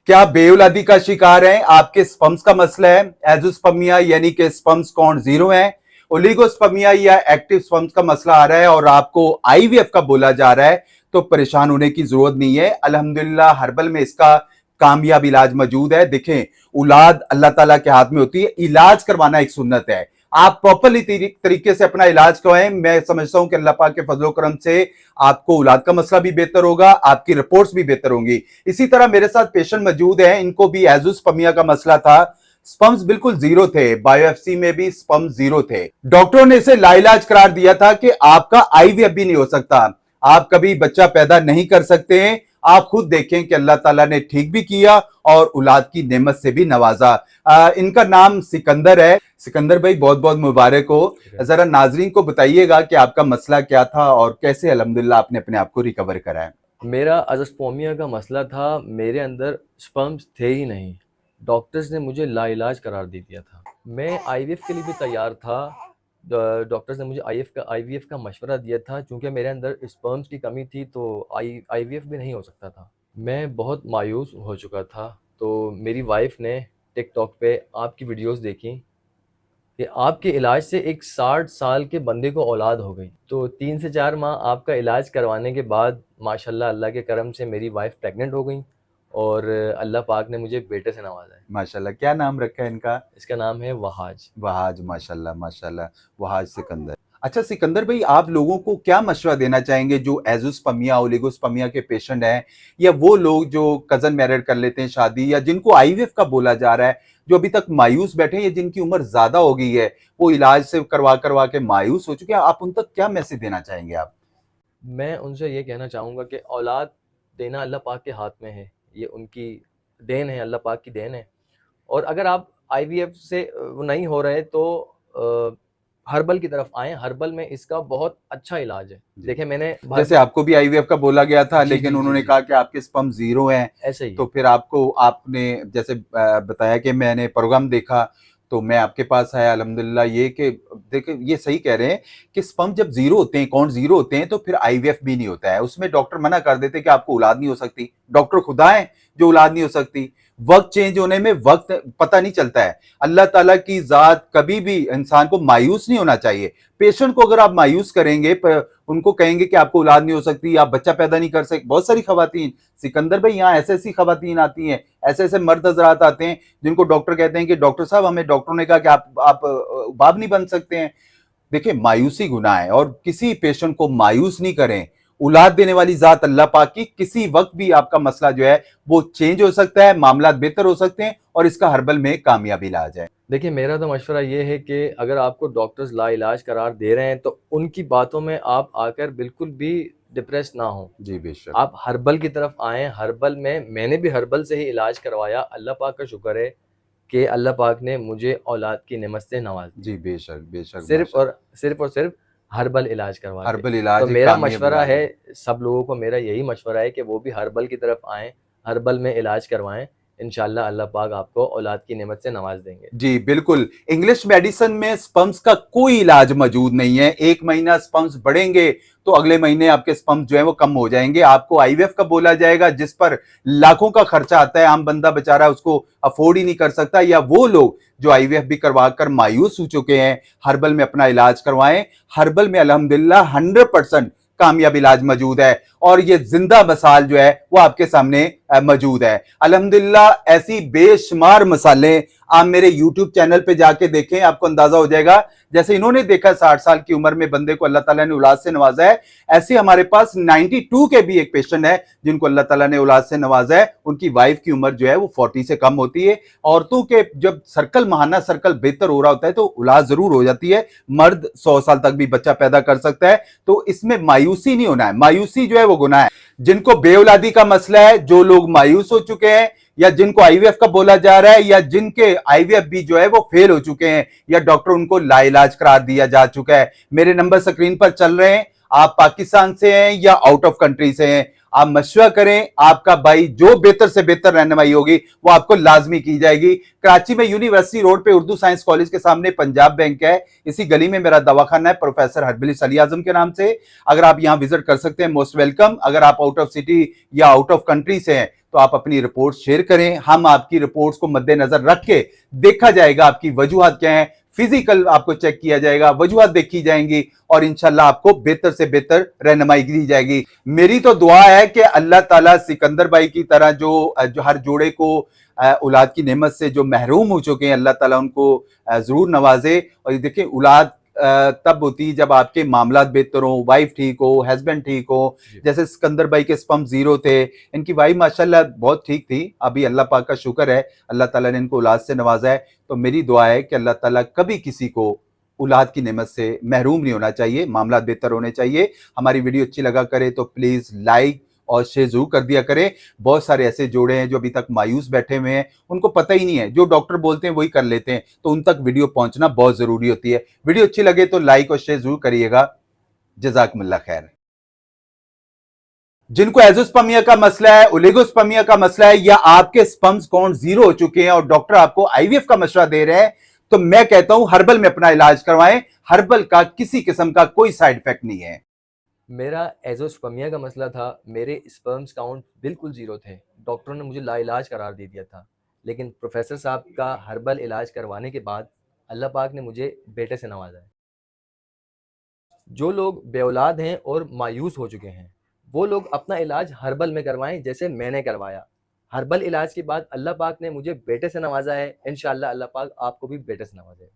क्या बेऔलादी का शिकार हैं? आपके स्पर्म्स का मसला है, एजोस्पर्मिया यानी कि स्पर्म्स काउंट जीरो है, ओलिगोस्पर्मिया या एक्टिव स्पर्म्स का मसला आ रहा है और आपको आईवीएफ का बोला जा रहा है, तो परेशान होने की जरूरत नहीं है। अल्हम्दुलिल्लाह हर्बल में इसका कामयाब इलाज मौजूद है। देखें, औलाद अल्लाह ताला के हाथ में होती है, इलाज करवाना एक सुन्नत है। आप प्रॉपरली तरीके से अपना इलाज करवाएं, मैं समझता हूं कि अल्लाह पाक के फजलो करम से आपको औलाद का मसला भी बेहतर होगा, आपकी रिपोर्ट्स भी बेहतर होंगी। इसी तरह मेरे साथ पेशेंट मौजूद हैं, इनको भी एजोस्पर्मिया का मसला था, स्पर्म्स बिल्कुल जीरो थे, बायोएफसी में भी स्पर्म्स जीरो थे। डॉक्टरों ने इसे लाइलाज करार दिया था कि आपका आईवीएफ भी नहीं हो सकता, आप कभी बच्चा पैदा नहीं कर सकते हैं। आप खुद देखें कि अल्लाह ताला ने ठीक भी किया और औलाद की नेमत से भी नवाजा। इनका नाम सिकंदर है। सिकंदर भाई बहुत बहुत मुबारक हो। जरा नाजरीन को बताइएगा कि आपका मसला क्या था और कैसे अल्हम्दुलिल्लाह आपने अपने आप को रिकवर करा है। मेरा एजोस्पर्मिया का मसला था, मेरे अंदर स्पर्म्स थे ही नहीं। डॉक्टर्स ने मुझे लाइलाज करार दे दिया था। मैं आईवीएफ के लिए भी तैयार था। डॉक्टर्स ने मुझे आईवीएफ का मशवरा दिया था, क्योंकि मेरे अंदर स्पर्म्स की कमी थी तो आईवीएफ भी नहीं हो सकता था। मैं बहुत मायूस हो चुका था, तो मेरी वाइफ ने टिकटॉक पे आपकी वीडियोस देखी कि आपके इलाज से एक 60 साल के बंदे को औलाद हो गई। तो 3 से 4 माह आपका इलाज करवाने के बाद माशाल्लाह अल्लाह के करम से मेरी वाइफ प्रेग्नेंट हो गई और अल्लाह पाक ने मुझे बेटे से नवाजा है। माशाल्लाह, क्या नाम रखा है इनका? इसका नाम है वहाज। वहाज, माशाल्लाह माशाल्लाह, वहाज सिकंदर। अच्छा सिकंदर भाई, आप लोगों को क्या मशवरा देना चाहेंगे जो एजोस्पर्मिया ओलिगोस्पर्मिया के पेशेंट हैं, या वो लोग जो कजन मैरिड कर लेते हैं शादी, या जिनको आईवीएफ का बोला जा रहा है, जो अभी तक मायूस बैठे हैं या जिनकी उम्र ज्यादा हो गई है, वो इलाज से करवा करवा के मायूस हो चुके हैं, आप उन तक क्या मैसेज देना चाहेंगे आप? मैं उनसे ये कहना चाहूँगा कि औलाद देना अल्लाह पाक के हाथ में है, ये उनकी देन है, अल्लाह पाक की देन है। और अगर आप आईवीएफ से नहीं हो रहे तो हर्बल की तरफ आएँ। हर्बल में इसका बहुत अच्छा इलाज है। देखिए मैंने जैसे आपको भी आईवीएफ का बोला गया था, लेकिन जी, उन्होंने जी। कहा कि आपके स्पर्म जीरो हैं, ऐसे ही तो फिर आपने जैसे बताया कि मैंने प्रोग्राम देखा तो मैं आपके पास आया। अल्हम्दुलिल्लाह ये कि देखिए ये सही कह रहे हैं कि स्पर्म जब जीरो होते हैं, काउंट जीरो होते हैं, तो फिर आईवीएफ भी नहीं होता है। उसमें डॉक्टर मना कर देते कि आपको औलाद नहीं हो सकती। डॉक्टर खुदा है जो औलाद नहीं हो सकती। वक्त चेंज होने में वक्त पता नहीं चलता है। अल्लाह ताला की जात, कभी भी इंसान को मायूस नहीं होना चाहिए। पेशेंट को अगर आप मायूस करेंगे, उनको कहेंगे कि आपको औलाद नहीं हो सकती, आप बच्चा पैदा नहीं कर सकते, बहुत सारी खवातीन, सिकंदर भाई यहाँ ऐसी ऐसी खवातीन आती हैं, ऐसे ऐसे मर्द हजरात आते हैं जिनको डॉक्टर कहते हैं कि डॉक्टर साहब हमें डॉक्टरों ने कहा कि आप बाप नहीं बन सकते हैं। देखिए मायूसी गुनाह है और किसी पेशेंट को मायूस नहीं करें। औलाद देने वाली जात अल्लाह पाक की, किसी वक्त भी आपका मसला जो है वो चेंज हो सकता है, मामला बेहतर हो सकते हैं और इसका हर्बल में कामयाब इलाज है। देखिए मेरा तो मशवरा ये है कि अगर आपको डॉक्टर्स लाइलाज करार दे रहे हैं तो उनकी बातों में आप आकर बिल्कुल भी डिप्रेस ना हो। जी बेशक, आप हर्बल की तरफ आएँ। हर्बल में मैंने भी हर्बल से ही इलाज करवाया। अल्लाह पाक का शुक्र है कि अल्लाह पाक ने मुझे औलाद की नेमत से नवाज दिया। जी बेशक बेशक, सिर्फ हर्बल इलाज करवा के। हर्बल इलाज तो एक मेरा कामयाब मशवरा इलाज है, सब लोगों को मेरा यही मशवरा है कि वो भी हर्बल की तरफ आएँ, हर्बल में इलाज करवाएँ। इंशाल्लाह अल्लाह पाक आपको औलाद की नेमत से नवाज देंगे। जी बिल्कुल। इंग्लिश मेडिसिन में स्पर्म्स का कोई इलाज मौजूद नहीं है। 1 महीना स्पर्म्स बढ़ेंगे तो अगले महीने आपके स्पर्म्स जो है वो कम हो जाएंगे। आपको आईवीएफ का बोला जाएगा जिस पर लाखों का खर्चा आता है, आम बंदा बेचारा उसको अफोर्ड ही नहीं कर सकता, या वो लोग जो आईवीएफ भी करवा कर मायूस हो चुके हैं, हर्बल में अपना इलाज करवाएं। हर्बल में अल्हम्दुलिल्लाह 100% कामयाब इलाज मौजूद है और ये जिंदा मसाल जो है वो आपके सामने मौजूद है। अल्हम्दुलिल्लाह ऐसी बेशुमार मसाले आप मेरे YouTube चैनल पे जाके देखें, आपको अंदाजा हो जाएगा। जैसे इन्होंने देखा 60 साल की उम्र में बंदे को अल्लाह ताला ने औलाद से नवाजा है, ऐसे हमारे पास 92 के भी एक पेशेंट है जिनको अल्लाह ताला ने औलाद से नवाजा है। उनकी वाइफ की उम्र जो है वो 40 से कम होती है। औरतों के जब सर्कल, माहाना सर्कल बेहतर हो रहा होता है तो औलाद जरूर हो जाती है। मर्द 100 साल तक भी बच्चा पैदा कर सकता है। तो इसमें मायूसी नहीं होना है, मायूसी जो है वो गुनाह है। जिनको बेऔलादी का मसला है, जो लोग मायूस हो चुके हैं, या जिनको आईवीएफ का बोला जा रहा है, या जिनके आईवीएफ भी जो है वो फेल हो चुके हैं, या डॉक्टर उनको लाइलाज करार दिया जा चुका है, मेरे नंबर स्क्रीन पर चल रहे हैं। आप पाकिस्तान से हैं या आउट ऑफ कंट्री से हैं, आप मशवरा करें, आपका भाई जो बेहतर से बेहतर रहनुमाई होगी वो आपको लाजमी की जाएगी। कराची में यूनिवर्सिटी रोड पे उर्दू साइंस कॉलेज के सामने पंजाब बैंक है, इसी गली में मेरा दवाखाना है प्रोफेसर हर्बलिस्ट अली आजम के नाम से। अगर आप यहां विजिट कर सकते हैं, मोस्ट वेलकम। अगर आप आउट ऑफ सिटी या आउट ऑफ कंट्री से हैं तो तो आप अपनी रिपोर्ट शेयर करें, हम आपकी रिपोर्ट्स को मद्देनजर रख के देखा जाएगा आपकी वजूहत क्या है, फिजिकल आपको चेक किया जाएगा, वजूहत देखी जाएंगी और इंशाल्लाह आपको बेहतर से बेहतर रहनुमाई दी जाएगी। मेरी तो दुआ है कि अल्लाह ताला सिकंदर भाई की तरह जो हर जोड़े को औलाद की नेमत से जो महरूम हो चुके हैं, अल्लाह ताला उनको जरूर नवाजे। और ये देखिए, औलाद तब होती जब आपके मामलात बेहतर हो, वाइफ ठीक हो, हस्बैंड ठीक हो। जैसे सिकंदर भाई के स्पर्म 0 थे, इनकी वाइफ माशाल्लाह बहुत ठीक थी। अभी अल्लाह पाक का शुक्र है, अल्लाह ताला ने इनको औलाद से नवाजा है। तो मेरी दुआ है कि अल्लाह ताला कभी किसी को औलाद की नेमत से महरूम नहीं होना चाहिए, मामलात बेहतर होने चाहिए। हमारी वीडियो अच्छी लगा करे तो प्लीज लाइक और शेयर जरूर कर दिया करें। बहुत सारे ऐसे जोड़े हैं जो अभी तक मायूस बैठे हुए हैं, उनको पता ही नहीं है, जो डॉक्टर बोलते हैं वही कर लेते हैं, तो उन तक वीडियो पहुंचना बहुत जरूरी होती है। वीडियो अच्छी लगे तो लाइक और शेयर जरूर करिएगा। जज़ाकुमुल्लाह खैर। जिनको एजोस्पर्मिया का मसला है, ओलिगोस्पर्मिया का मसला है, या आपके स्पर्म्स काउंट 0 हो चुके हैं और डॉक्टर आपको आईवीएफ का मशवरा दे रहे हैं, तो मैं कहता हूं हर्बल में अपना इलाज करवाएं। हर्बल का किसी किस्म का कोई साइड इफेक्ट नहीं है। मेरा एजोस्पर्मिया का मसला था, मेरे स्पर्म्स काउंट बिल्कुल 0 थे। डॉक्टरों ने मुझे लाइलाज करार दे दिया था, लेकिन प्रोफेसर साहब का हर्बल इलाज करवाने के बाद अल्लाह पाक ने मुझे बेटे से नवाजा है। जो लोग बेऔलाद हैं और मायूस हो चुके हैं, वो लोग अपना इलाज हर्बल में करवाएं, जैसे मैंने करवाया। हर्बल इलाज के बाद अल्लाह पाक ने मुझे बेटे से नवाजा है। इंशाअल्लाह अल्लाह पाक आपको भी बेटे से नवाजे।